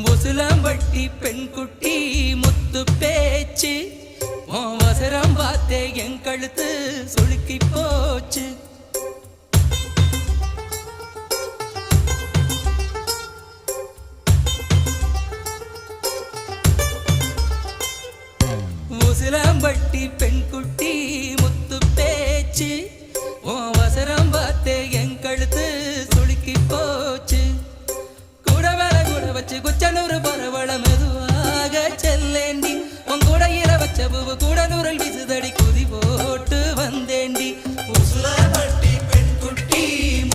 முசுலம்பட்டி பெண் குட்டி முத்து பேச்சு அவசரம் பார்த்தே என் கழுத்து சுளுக்கி போச்சு. முசுலம்பட்டி பெண் குட்டி முத்து பேச்சு அவசரம் பார்த்தே என் கழுத்து சுளுக்கி போச்சு. கூட வேலை கூட வச்சு குச்சனூறு